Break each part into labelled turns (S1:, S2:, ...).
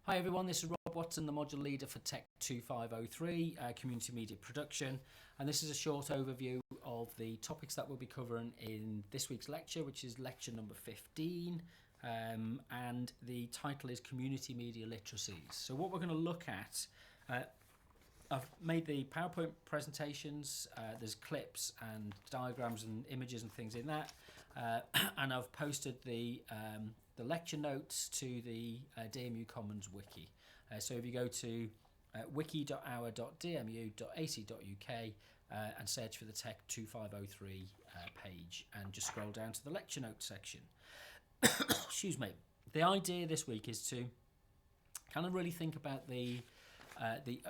S1: Hi everyone, this is Rob Watson, the module leader for TECH2503 Community Media Production, and this is a short overview of the topics that we'll be covering in this week's lecture, which is lecture number 15, and the title is Community Media Literacies. So what we're going to look at, I've made the PowerPoint presentations, there's clips and diagrams and images and things in that, and I've posted the lecture notes to the DMU Commons wiki. So if you go to wiki.our.dmu.ac.uk and search for the TECH2503 page and just scroll down to the lecture notes section. Excuse me. The idea this week is to kind of really think about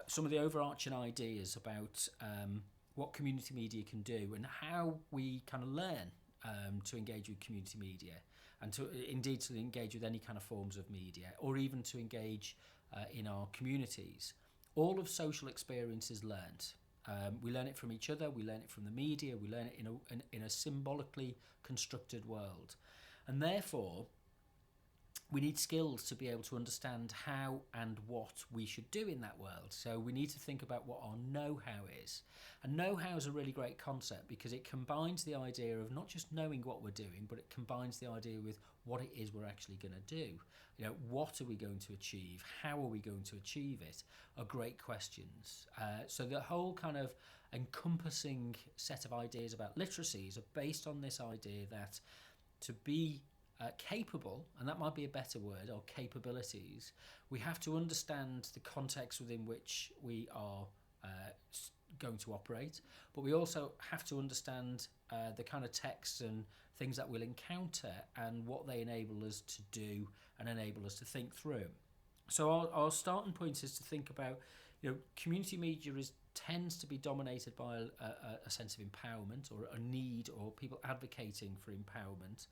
S1: some of the overarching ideas about what community media can do and how we kind of learn to engage with community media, and to engage with any kind of forms of media, or even to engage in our communities. All of social experience is learned. We learn it from each other, we learn it from the media, we learn it in a symbolically constructed world. And therefore, we need skills to be able to understand how and what we should do in that world. So we need to think about what our know-how is. And know-how is a really great concept because it combines the idea of not just knowing what we're doing, but it combines the idea with what it is we're actually going to do. You know, what are we going to achieve? How are we going to achieve it? Are great questions. So the whole kind of encompassing set of ideas about literacies are based on this idea that to be capable, and that might be a better word, or capabilities, we have to understand the context within which we are going to operate, but we also have to understand the kind of texts and things that we'll encounter and what they enable us to do and enable us to think through. So our starting point is to think about, community media tends to be dominated by a sense of empowerment, or a need, or people advocating for empowerment.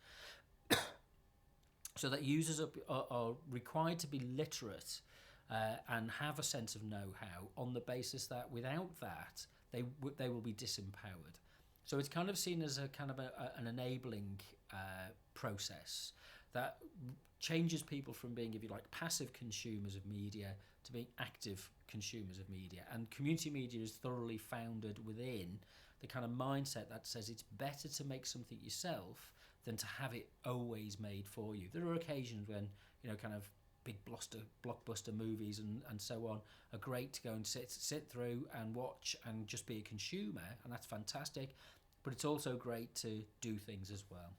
S1: So that users are required to be literate and have a sense of know-how on the basis that without that they will be disempowered. So it's kind of seen as a kind of an enabling process that changes people from being, if you like, passive consumers of media to being active consumers of media. And community media is thoroughly founded within the kind of mindset that says it's better to make something yourself than to have it always made for you. There are occasions when, kind of big blockbuster movies and so on are great to go and sit through and watch and just be a consumer, and that's fantastic, but it's also great to do things as well.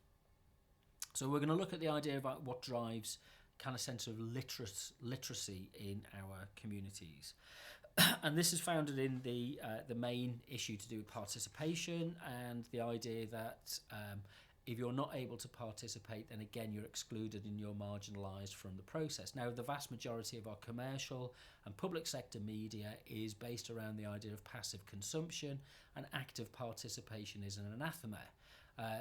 S1: So we're going to look at the idea about what drives kind of sense of literacy in our communities. And this is founded in the main issue to do with participation, and the idea that if you're not able to participate, then again you're excluded and you're marginalised from the process. Now, the vast majority of our commercial and public sector media is based around the idea of passive consumption, and active participation is an anathema.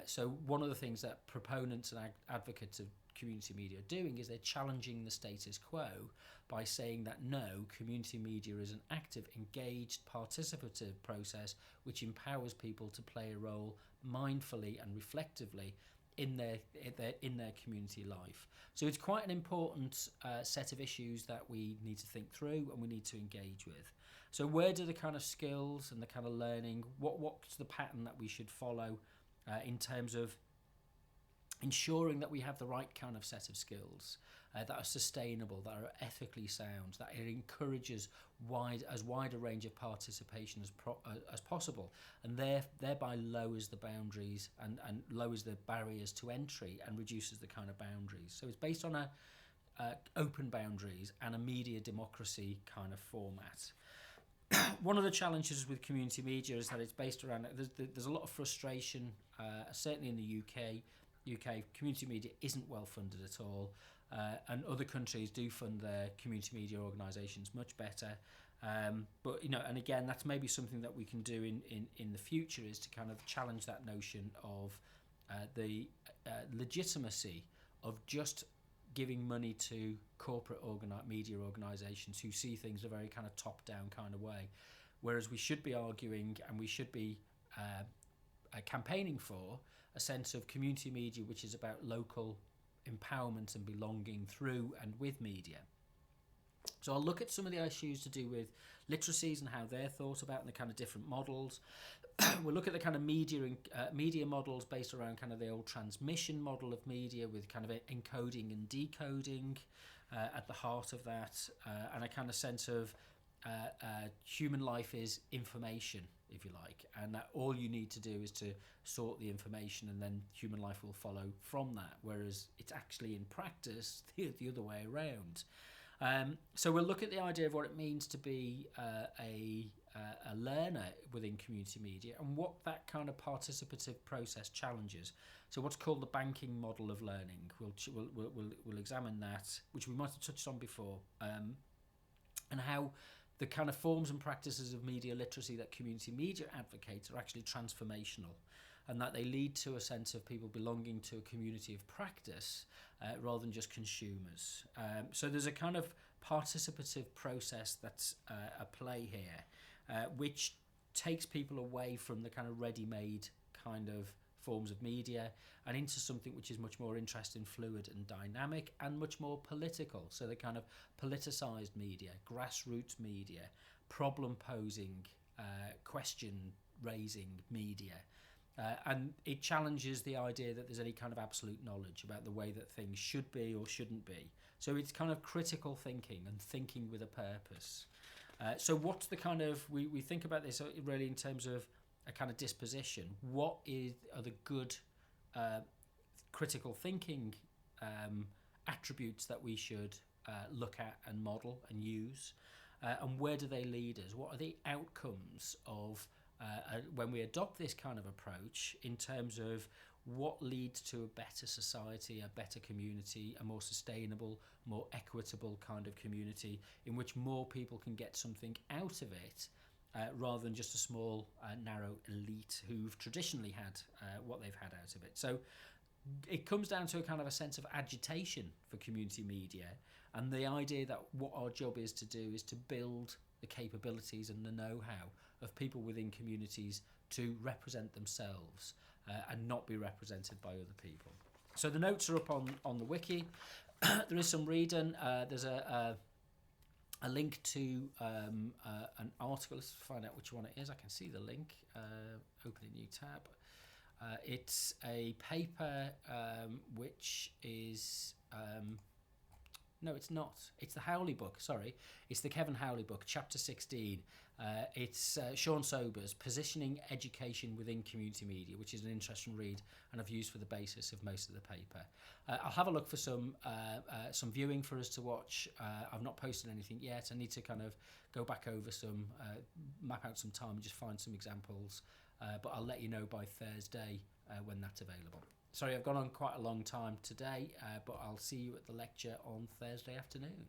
S1: So one of the things that proponents and advocates of community media are doing is they're challenging the status quo by saying that no, community media is an active, engaged, participative process which empowers people to play a role mindfully and reflectively in their community life. So it's quite an important set of issues that we need to think through and we need to engage with. So where do the kind of skills and the kind of learning, what's the pattern that we should follow in terms of ensuring that we have the right kind of set of skills that are sustainable, that are ethically sound, that it encourages as wide a range of participation as possible, and thereby lowers the boundaries and lowers the barriers to entry and reduces the kind of boundaries. So it's based on a open boundaries and a media democracy kind of format. One of the challenges with community media is that it's based around, there's a lot of frustration, certainly in the UK community media isn't well funded at all, and other countries do fund their community media organisations much better. But and again, that's maybe something that we can do in the future, is to kind of challenge that notion of the legitimacy of just giving money to corporate media organisations who see things a very kind of top-down kind of way, whereas we should be arguing and we should be campaigning for a sense of community media which is about local empowerment and belonging through and with media. So I'll look at some of the issues to do with literacies and how they're thought about and the kind of different models. We'll look at the kind of media models based around kind of the old transmission model of media, with kind of encoding and decoding at the heart of that, and a kind of sense of human life is information, if you like, and that all you need to do is to sort the information, and then human life will follow from that, whereas it's actually in practice the other way around. So we'll look at the idea of what it means to be a learner within community media, and what that kind of participative process challenges. So what's called the banking model of learning. We'll examine that, which we might have touched on before, and how the kind of forms and practices of media literacy that community media advocates are actually transformational, and that they lead to a sense of people belonging to a community of practice rather than just consumers. So there's a kind of participative process that's at play here, which takes people away from the kind of ready-made kind of forms of media and into something which is much more interesting, fluid and dynamic, and much more political. So the kind of politicised media, grassroots media, problem-posing, question-raising media. And it challenges the idea that there's any kind of absolute knowledge about the way that things should be or shouldn't be. So it's kind of critical thinking and thinking with a purpose. So what's the kind of, we think about this really in terms of a kind of disposition. What are the good critical thinking attributes that we should look at and model and use? And where do they lead us? What are the outcomes of when we adopt this kind of approach, in terms of what leads to a better society, a better community, a more sustainable, more equitable kind of community in which more people can get something out of it, rather than just a small, narrow elite who've traditionally had what they've had out of it. So it comes down to a kind of a sense of agitation for community media, and the idea that what our job is to do is to build the capabilities and the know-how of people within communities to represent themselves and not be represented by other people. So the notes are up on the wiki. There is some reading. There's a link to an article. Let's find out which one it is. I can see the link. Open a new tab. It's a paper which is... no, it's not. It's the Howley book, sorry. It's the Kevin Howley book, chapter 16. It's Sean Sober's Positioning Education Within Community Media, which is an interesting read, and I've used for the basis of most of the paper. I'll have a look for some viewing for us to watch. I've not posted anything yet. I need to kind of go back over some, map out some time and just find some examples. But I'll let you know by Thursday when that's available. Sorry, I've gone on quite a long time today, but I'll see you at the lecture on Thursday afternoon.